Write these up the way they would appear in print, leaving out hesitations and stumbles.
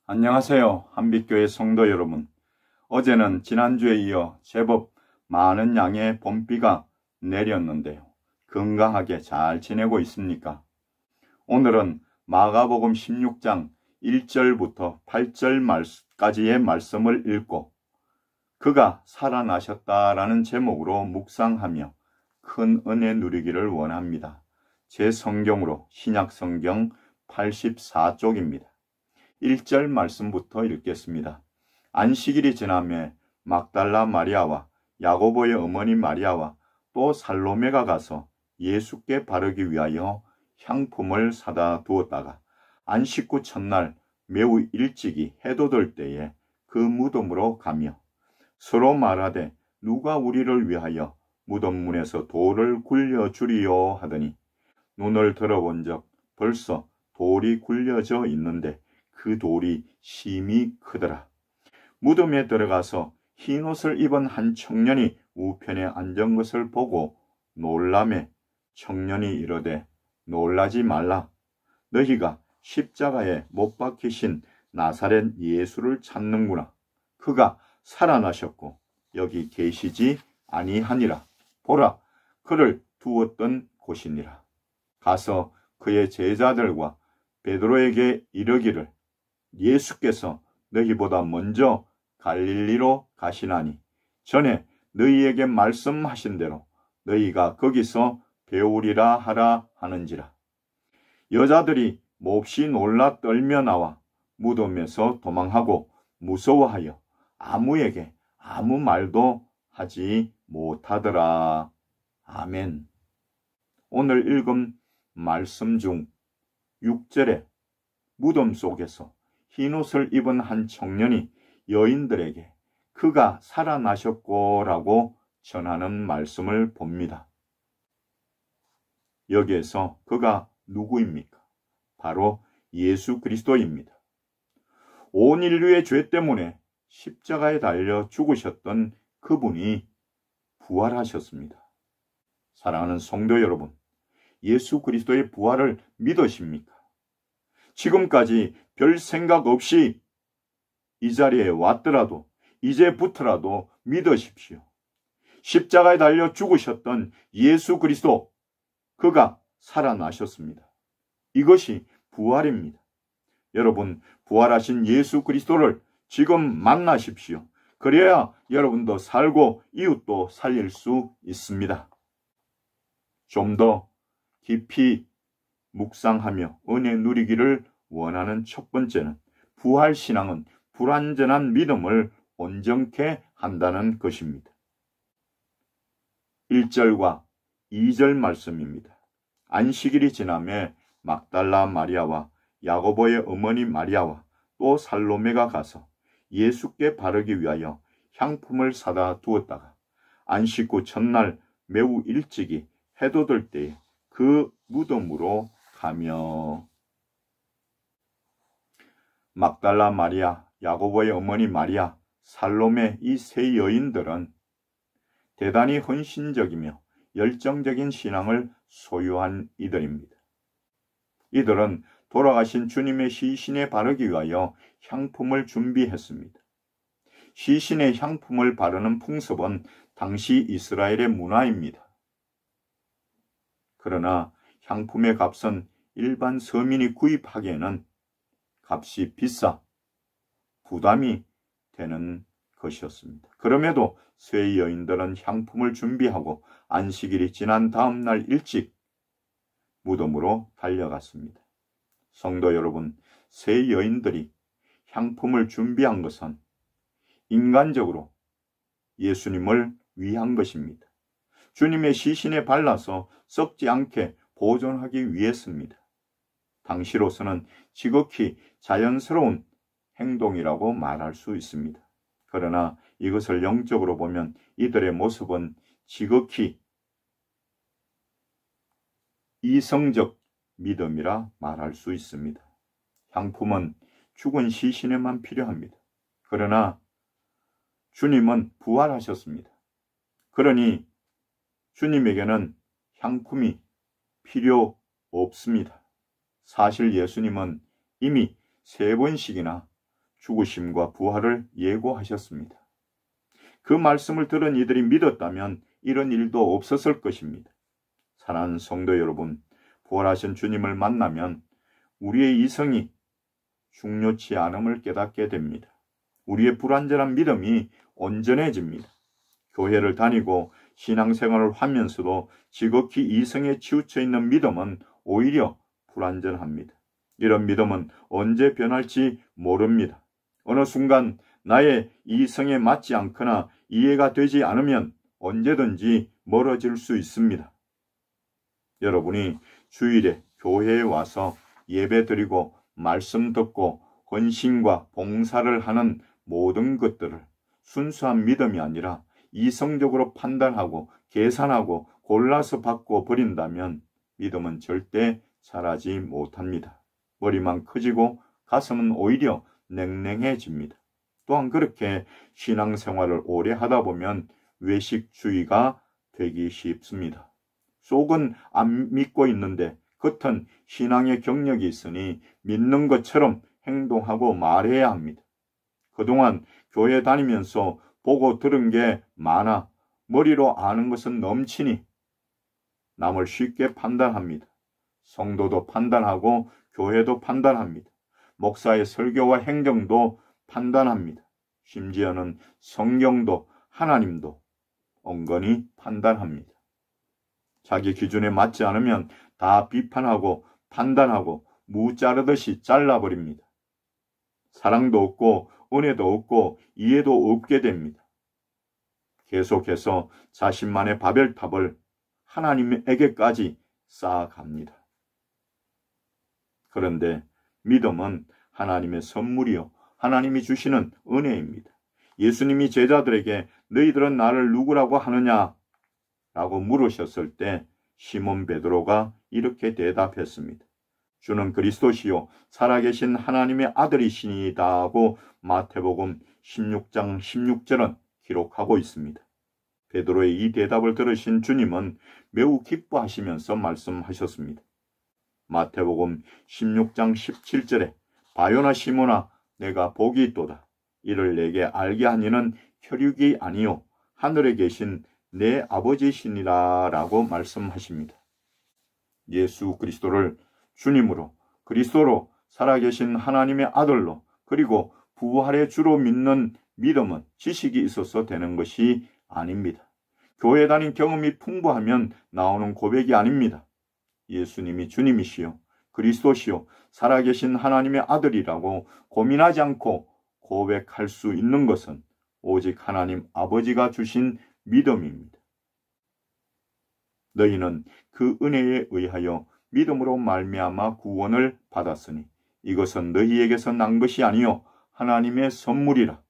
안녕하세요. 한빛교회 성도 여러분. 어제는 지난주에 이어 제법 많은 양의 봄비가 내렸는데요. 건강하게 잘 지내고 있습니까? 오늘은 마가복음 16장 1절부터 8절까지의 말씀을 읽고 그가 살아나셨다라는 제목으로 묵상하며 큰 은혜 누리기를 원합니다. 제 성경으로 신약성경 84쪽입니다. 1절 말씀부터 읽겠습니다. 안식일이 지나매 막달라 마리아와 야고보의 어머니 마리아와 또 살로메가 가서 예수께 바르기 위하여 향품을 사다 두었다가 안식구 첫날 매우 일찍이 해도 될 때에 그 무덤으로 가며 서로 말하되 누가 우리를 위하여 무덤 문에서 돌을 굴려주리요 하더니 눈을 들어본 적 벌써 돌이 굴려져 있는데 그 돌이 심히 크더라. 무덤에 들어가서 흰옷을 입은 한 청년이 우편에 앉은 것을 보고 놀라매 청년이 이르되 놀라지 말라. 너희가 십자가에 못 박히신 나사렛 예수를 찾는구나. 그가 살아나셨고 여기 계시지 아니하니라. 보라, 그를 두었던 곳이니라. 가서 그의 제자들과 베드로에게 이르기를 예수께서 너희보다 먼저 갈릴리로 가시나니 전에 너희에게 말씀하신 대로 너희가 거기서 배우리라 하라 하는지라. 여자들이 몹시 놀라 떨며 나와 무덤에서 도망하고 무서워하여 아무에게 아무 말도 하지 못하더라. 아멘. 오늘 읽은 말씀 중 6절에 무덤 속에서 흰옷을 입은 한 청년이 여인들에게 그가 살아나셨고라고 전하는 말씀을 봅니다. 여기에서 그가 누구입니까? 바로 예수 그리스도입니다. 온 인류의 죄 때문에 십자가에 달려 죽으셨던 그분이 부활하셨습니다. 사랑하는 성도 여러분, 예수 그리스도의 부활을 믿으십니까? 지금까지 별 생각 없이 이 자리에 왔더라도 이제부터라도 믿으십시오. 십자가에 달려 죽으셨던 예수 그리스도, 그가 살아나셨습니다. 이것이 부활입니다. 여러분, 부활하신 예수 그리스도를 지금 만나십시오. 그래야 여러분도 살고 이웃도 살릴 수 있습니다. 좀 더 깊이 묵상하며 은혜 누리기를 원하는 첫 번째는 부활신앙은 불완전한 믿음을 온전케 한다는 것입니다. 1절과 2절 말씀입니다. 안식일이 지나매 막달라 마리아와 야고보의 어머니 마리아와 또 살로메가 가서 예수께 바르기 위하여 향품을 사다 두었다가 안식구 첫날 매우 일찍이 해도 될 때에 그 무덤으로 가며. 막달라 마리아, 야고보의 어머니 마리아, 살로메 이 세 여인들은 대단히 헌신적이며 열정적인 신앙을 소유한 이들입니다. 이들은 돌아가신 주님의 시신에 바르기 위하여 향품을 준비했습니다. 시신에 향품을 바르는 풍습은 당시 이스라엘의 문화입니다. 그러나 향품의 값은 일반 서민이 구입하기에는 값이 비싸 부담이 되는 것이었습니다. 그럼에도 세 여인들은 향품을 준비하고 안식일이 지난 다음 날 일찍 무덤으로 달려갔습니다. 성도 여러분, 세 여인들이 향품을 준비한 것은 인간적으로 예수님을 위한 것입니다. 주님의 시신에 발라서 썩지 않게 보존하기 위해서입니다. 당시로서는 지극히 자연스러운 행동이라고 말할 수 있습니다. 그러나 이것을 영적으로 보면 이들의 모습은 지극히 이성적 믿음이라 말할 수 있습니다. 향품은 죽은 시신에만 필요합니다. 그러나 주님은 부활하셨습니다. 그러니 주님에게는 향품이 필요 없습니다. 사실 예수님은 이미 3번씩이나 죽으심과 부활을 예고하셨습니다. 그 말씀을 들은 이들이 믿었다면 이런 일도 없었을 것입니다. 사랑하는 성도 여러분, 부활하신 주님을 만나면 우리의 이성이 중요치 않음을 깨닫게 됩니다. 우리의 불완전한 믿음이 온전해집니다. 교회를 다니고 신앙생활을 하면서도 지극히 이성에 치우쳐 있는 믿음은 오히려 불완전합니다. 이런 믿음은 언제 변할지 모릅니다. 어느 순간 나의 이성에 맞지 않거나 이해가 되지 않으면 언제든지 멀어질 수 있습니다. 여러분이 주일에 교회에 와서 예배드리고 말씀 듣고 헌신과 봉사를 하는 모든 것들을 순수한 믿음이 아니라 이성적으로 판단하고 계산하고 골라서 받고 버린다면 믿음은 절대 자라지 못합니다. 머리만 커지고 가슴은 오히려 냉랭해집니다. 또한 그렇게 신앙생활을 오래 하다 보면 외식주의가 되기 쉽습니다. 속은 안 믿고 있는데 겉은 신앙의 경력이 있으니 믿는 것처럼 행동하고 말해야 합니다. 그동안 교회 다니면서 보고 들은 게 많아 머리로 아는 것은 넘치니 남을 쉽게 판단합니다. 성도도 판단하고 교회도 판단합니다. 목사의 설교와 행정도 판단합니다. 심지어는 성경도 하나님도 엉거니 판단합니다. 자기 기준에 맞지 않으면 다 비판하고 판단하고 무 자르듯이 잘라버립니다. 사랑도 없고 은혜도 없고 이해도 없게 됩니다. 계속해서 자신만의 바벨탑을 하나님에게까지 쌓아갑니다. 그런데 믿음은 하나님의 선물이요 하나님이 주시는 은혜입니다. 예수님이 제자들에게 너희들은 나를 누구라고 하느냐? 라고 물으셨을 때 시몬 베드로가 이렇게 대답했습니다. 주는 그리스도시요 살아계신 하나님의 아들이시니이다 하고 마태복음 16장 16절은 기록하고 있습니다. 베드로의 이 대답을 들으신 주님은 매우 기뻐하시면서 말씀하셨습니다. 마태복음 16장 17절에 바요나 시몬아 내가 복이 있도다. 이를 내게 알게 하니는 혈육이 아니요 하늘에 계신 내 아버지시니라 라고 말씀하십니다. 예수 그리스도를 주님으로 그리스도로 살아계신 하나님의 아들로 그리고 부활의 주로 믿는 믿음은 지식이 있어서 되는 것이 아닙니다. 교회 다닌 경험이 풍부하면 나오는 고백이 아닙니다. 예수님이 주님이시요 그리스도시요 살아계신 하나님의 아들이라고 고민하지 않고 고백할 수 있는 것은 오직 하나님 아버지가 주신 믿음입니다. 너희는 그 은혜에 의하여 믿음으로 말미암아 구원을 받았으니 이것은 너희에게서 난 것이 아니요 하나님의 선물이라.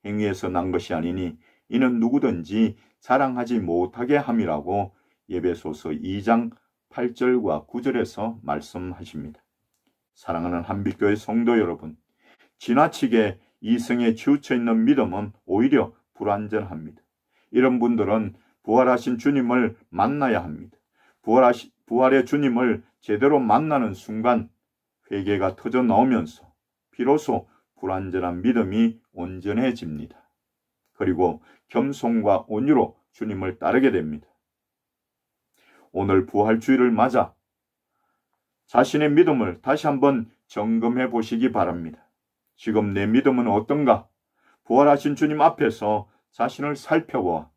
행위에서 난 것이 아니니 이는 누구든지 자랑하지 못하게 함이라고 에베소서 2장 8절과 9절에서 말씀하십니다. 사랑하는 한빛교회 성도 여러분, 지나치게 이성에 치우쳐 있는 믿음은 오히려 불완전합니다. 이런 분들은 부활하신 주님을 만나야 합니다. 부활의 주님을 제대로 만나는 순간 회개가 터져 나오면서 비로소 불완전한 믿음이 온전해집니다. 그리고 겸손과 온유로 주님을 따르게 됩니다. 오늘 부활주의를 맞아 자신의 믿음을 다시 한번 점검해 보시기 바랍니다. 지금 내 믿음은 어떤가? 부활하신 주님 앞에서 자신을 살펴보아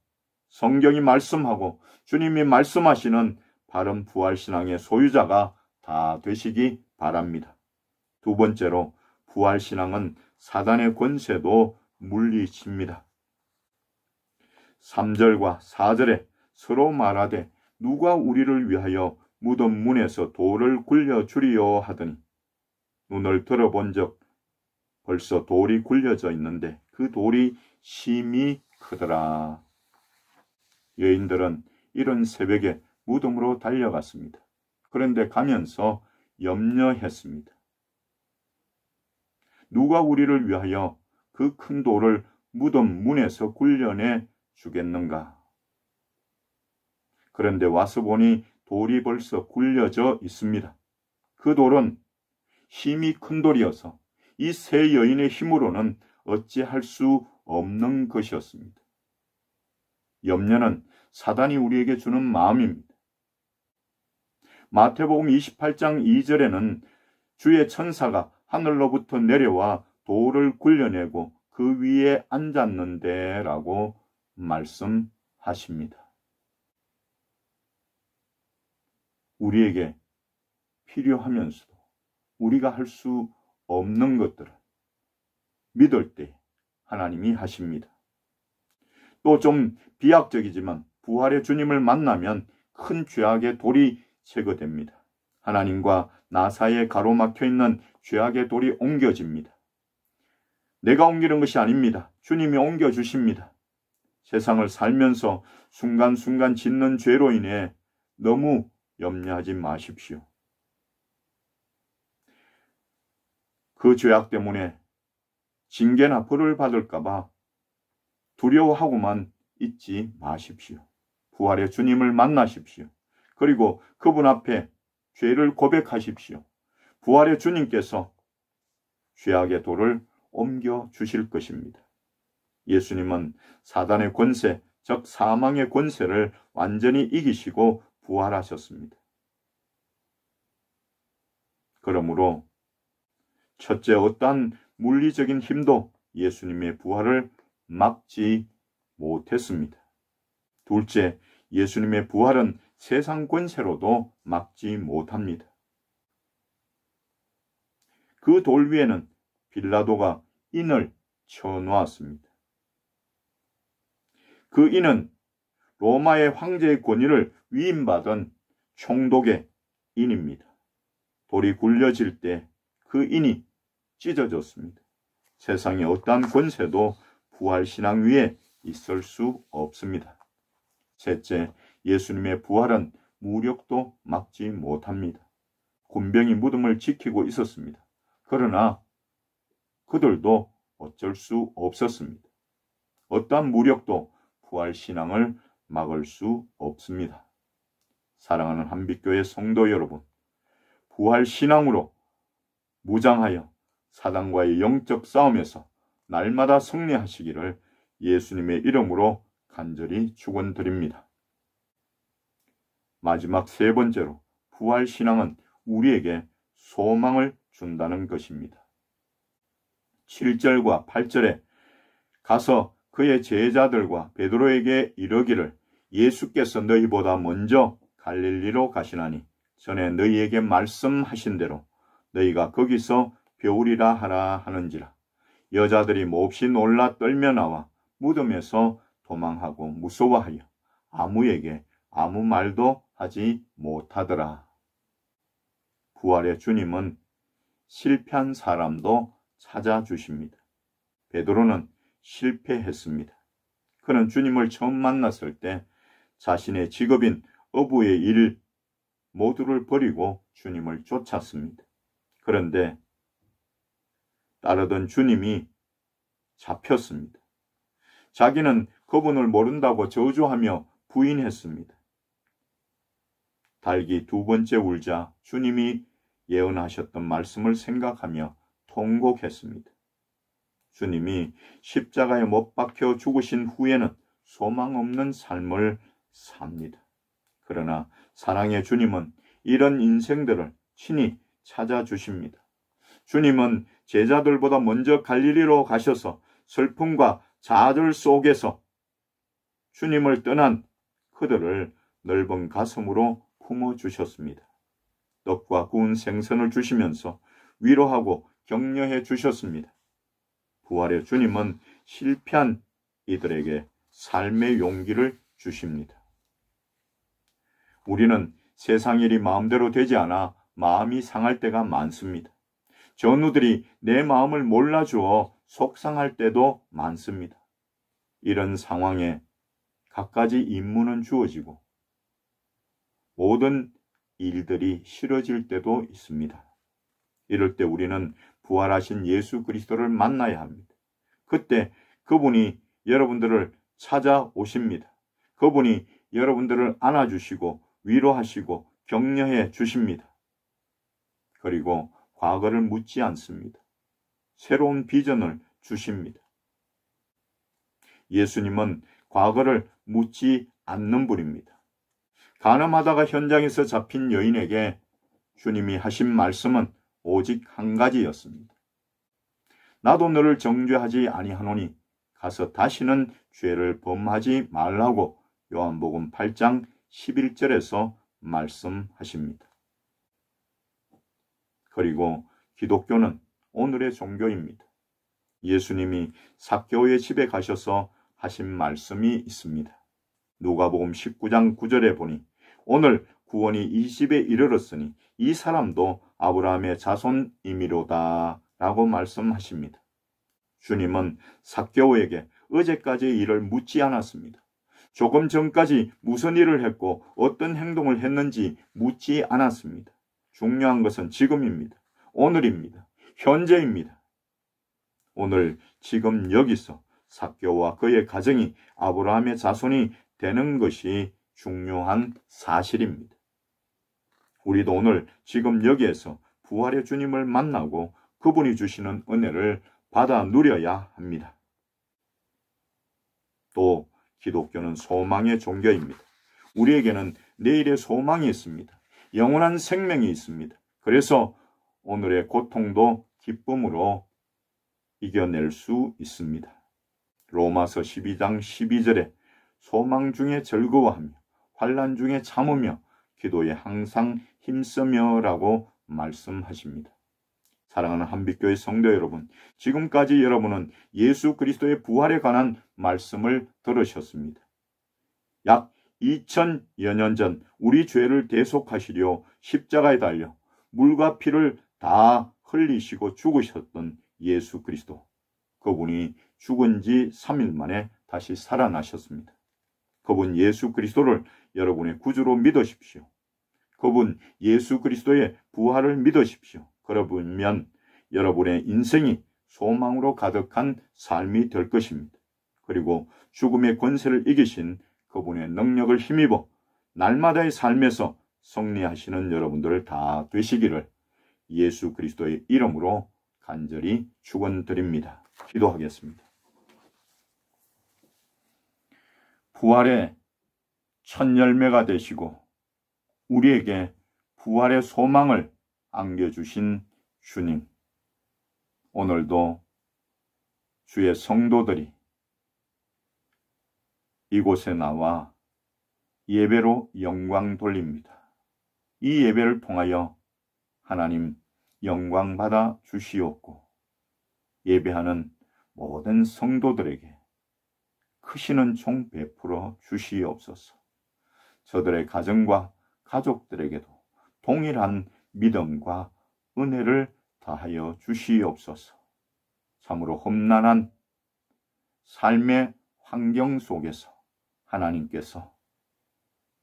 성경이 말씀하고 주님이 말씀하시는 바른 부활신앙의 소유자가 다 되시기 바랍니다. 두 번째로 부활신앙은 사단의 권세도 물리칩니다. 3절과 4절에 서로 말하되 누가 우리를 위하여 무덤 문에서 돌을 굴려주리요 하더니 눈을 들어본 적 벌써 돌이 굴려져 있는데 그 돌이 심히 크더라. 여인들은 이른 새벽에 무덤으로 달려갔습니다. 그런데 가면서 염려했습니다. 누가 우리를 위하여 그 큰 돌을 무덤 문에서 굴려내 주겠는가? 그런데 와서 보니 돌이 벌써 굴려져 있습니다. 그 돌은 힘이 큰 돌이어서 이 세 여인의 힘으로는 어찌할 수 없는 것이었습니다. 염려는 사단이 우리에게 주는 마음입니다. 마태복음 28장 2절에는 주의 천사가 하늘로부터 내려와 돌을 굴려내고 그 위에 앉았는데 라고 말씀하십니다. 우리에게 필요하면서도 우리가 할 수 없는 것들을 믿을 때 하나님이 하십니다. 또 좀 비약적이지만 부활의 주님을 만나면 큰 죄악의 돌이 제거됩니다. 하나님과 나 사이에 가로막혀 있는 죄악의 돌이 옮겨집니다. 내가 옮기는 것이 아닙니다. 주님이 옮겨주십니다. 세상을 살면서 순간순간 짓는 죄로 인해 너무 염려하지 마십시오. 그 죄악 때문에 징계나 벌을 받을까봐 두려워하고만 있지 마십시오. 부활의 주님을 만나십시오. 그리고 그분 앞에 죄를 고백하십시오. 부활의 주님께서 죄악의 돌을 옮겨 주실 것입니다. 예수님은 사단의 권세, 즉 사망의 권세를 완전히 이기시고 부활하셨습니다. 그러므로 첫째, 어떠한 물리적인 힘도 예수님의 부활을 막지 못했습니다. 둘째, 예수님의 부활은 세상 권세로도 막지 못합니다. 그 돌 위에는 빌라도가 인을 쳐놓았습니다. 그 인은 로마의 황제의 권위를 위임받은 총독의 인입니다. 돌이 굴려질 때 그 인이 찢어졌습니다. 세상에 어떠한 권세도 부활신앙 위에 있을 수 없습니다. 셋째, 예수님의 부활은 무력도 막지 못합니다. 군병이 무덤을 지키고 있었습니다. 그러나 그들도 어쩔 수 없었습니다. 어떠한 무력도 부활신앙을 막을 수 없습니다. 사랑하는 한빛교회 성도 여러분, 부활신앙으로 무장하여 사단과의 영적 싸움에서 날마다 승리하시기를 예수님의 이름으로 간절히 축원드립니다. 마지막 세 번째로 부활신앙은 우리에게 소망을 준다는 것입니다. 7절과 8절에 가서 그의 제자들과 베드로에게 이르기를 예수께서 너희보다 먼저 갈릴리로 가시나니 전에 너희에게 말씀하신 대로 너희가 거기서 배우리라 하라 하는지라. 여자들이 몹시 놀라 떨며 나와 무덤에서 도망하고 무서워하여 아무에게 아무 말도 하지 못하더라. 부활의 주님은 실패한 사람도 찾아주십니다. 베드로는 실패했습니다. 그는 주님을 처음 만났을 때 자신의 직업인 어부의 일 모두를 버리고 주님을 쫓았습니다. 그런데 따르던 주님이 잡혔습니다. 자기는 그분을 모른다고 저주하며 부인했습니다. 닭이 두 번째 울자 주님이 예언하셨던 말씀을 생각하며 통곡했습니다. 주님이 십자가에 못 박혀 죽으신 후에는 소망 없는 삶을 삽니다. 그러나 사랑의 주님은 이런 인생들을 친히 찾아주십니다. 주님은 제자들보다 먼저 갈릴리로 가셔서 슬픔과 좌절 속에서 주님을 떠난 그들을 넓은 가슴으로 품어주셨습니다. 떡과 구운 생선을 주시면서 위로하고 격려해 주셨습니다. 부활의 주님은 실패한 이들에게 삶의 용기를 주십니다. 우리는 세상 일이 마음대로 되지 않아 마음이 상할 때가 많습니다. 전우들이 내 마음을 몰라주어 속상할 때도 많습니다. 이런 상황에 갖가지 임무는 주어지고 모든 일들이 싫어질 때도 있습니다. 이럴 때 우리는 부활하신 예수 그리스도를 만나야 합니다. 그때 그분이 여러분들을 찾아오십니다. 그분이 여러분들을 안아주시고 위로하시고 격려해 주십니다. 그리고 과거를 묻지 않습니다. 새로운 비전을 주십니다. 예수님은 과거를 묻지 않는 분입니다. 간음하다가 현장에서 잡힌 여인에게 주님이 하신 말씀은 오직 한 가지였습니다. 나도 너를 정죄하지 아니하노니 가서 다시는 죄를 범하지 말라고 요한복음 8장 11절에서 말씀하십니다. 그리고 기독교는 오늘의 종교입니다. 예수님이 삭개오의 집에 가셔서 하신 말씀이 있습니다. 누가복음 19장 9절에 보니 오늘 구원이 이 집에 이르렀으니 이 사람도 아브라함의 자손이미로다 라고 말씀하십니다. 주님은 삭개오에게 어제까지의 일을 묻지 않았습니다. 조금 전까지 무슨 일을 했고 어떤 행동을 했는지 묻지 않았습니다. 중요한 것은 지금입니다. 오늘입니다. 현재입니다. 오늘 지금 여기서 삭개오와 그의 가정이 아브라함의 자손이 되는 것이 중요한 사실입니다. 우리도 오늘 지금 여기에서 부활의 주님을 만나고 그분이 주시는 은혜를 받아 누려야 합니다. 또 기독교는 소망의 종교입니다. 우리에게는 내일의 소망이 있습니다. 영원한 생명이 있습니다. 그래서 오늘의 고통도 기쁨으로 이겨낼 수 있습니다. 로마서 12장 12절에 소망 중에 즐거워하며 환난 중에 참으며 기도에 항상 힘쓰며 라고 말씀하십니다. 사랑하는 한빛교회 성도 여러분, 지금까지 여러분은 예수 그리스도의 부활에 관한 말씀을 들으셨습니다. 약 2000여 년 전 우리 죄를 대속하시려 십자가에 달려 물과 피를 다 흘리시고 죽으셨던 예수 그리스도, 그분이 죽은 지 3일 만에 다시 살아나셨습니다. 그분 예수 그리스도를 여러분의 구주로 믿으십시오. 그분 예수 그리스도의 부활을 믿으십시오. 그러면 여러분의 인생이 소망으로 가득한 삶이 될 것입니다. 그리고 죽음의 권세를 이기신 그분의 능력을 힘입어 날마다의 삶에서 승리하시는 여러분들 다 되시기를 예수 그리스도의 이름으로 간절히 축원드립니다. 기도하겠습니다. 부활의 첫 열매가 되시고 우리에게 부활의 소망을 안겨주신 주님, 오늘도 주의 성도들이 이곳에 나와 예배로 영광 돌립니다. 이 예배를 통하여 하나님 영광 받아 주시옵고 예배하는 모든 성도들에게 크시는 종 베풀어 주시옵소서. 저들의 가정과 가족들에게도 동일한 믿음과 은혜를 다하여 주시옵소서. 참으로 험난한 삶의 환경 속에서 하나님께서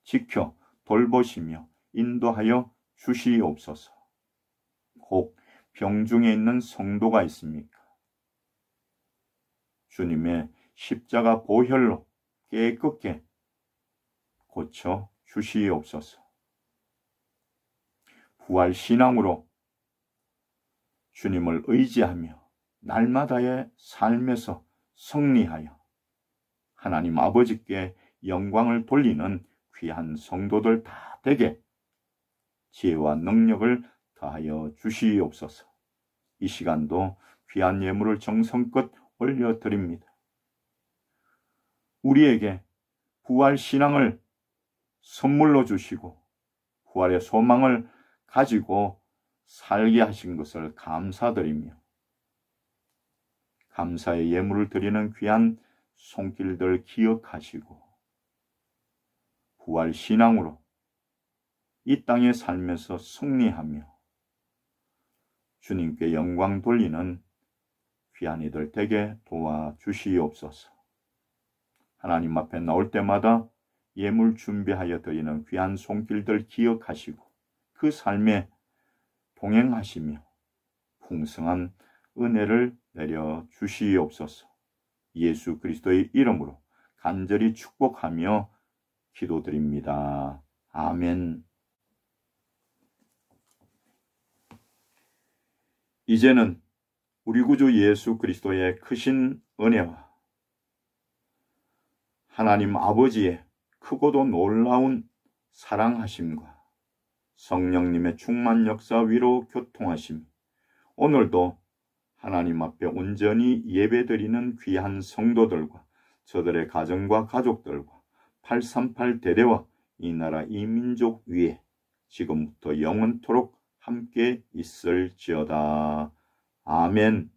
지켜 돌보시며 인도하여 주시옵소서. 혹 병중에 있는 성도가 있습니까? 주님의 십자가 보혈로 깨끗게 고쳐 주시옵소서. 부활 신앙으로 주님을 의지하며 날마다의 삶에서 승리하여 하나님 아버지께 영광을 돌리는 귀한 성도들 다 되게 지혜와 능력을 더하여 주시옵소서. 이 시간도 귀한 예물을 정성껏 올려드립니다. 우리에게 부활 신앙을 선물로 주시고 부활의 소망을 가지고 살게 하신 것을 감사드리며 감사의 예물을 드리는 귀한 손길들 기억하시고 부활 신앙으로 이 땅의 삶에서 승리하며 주님께 영광 돌리는 귀한 이들 되게 도와주시옵소서. 하나님 앞에 나올 때마다 예물 준비하여 드리는 귀한 손길들 기억하시고 그 삶에 동행하시며 풍성한 은혜를 내려 주시옵소서. 예수 그리스도의 이름으로 간절히 축복하며 기도드립니다. 아멘. 이제는 우리 구주 예수 그리스도의 크신 은혜와 하나님 아버지의 크고도 놀라운 사랑하심과 성령님의 충만 역사 위로 교통하심, 오늘도 하나님 앞에 온전히 예배드리는 귀한 성도들과 저들의 가정과 가족들과 838 대대와 이 나라 이 민족 위에 지금부터 영원토록 함께 있을지어다. 아멘.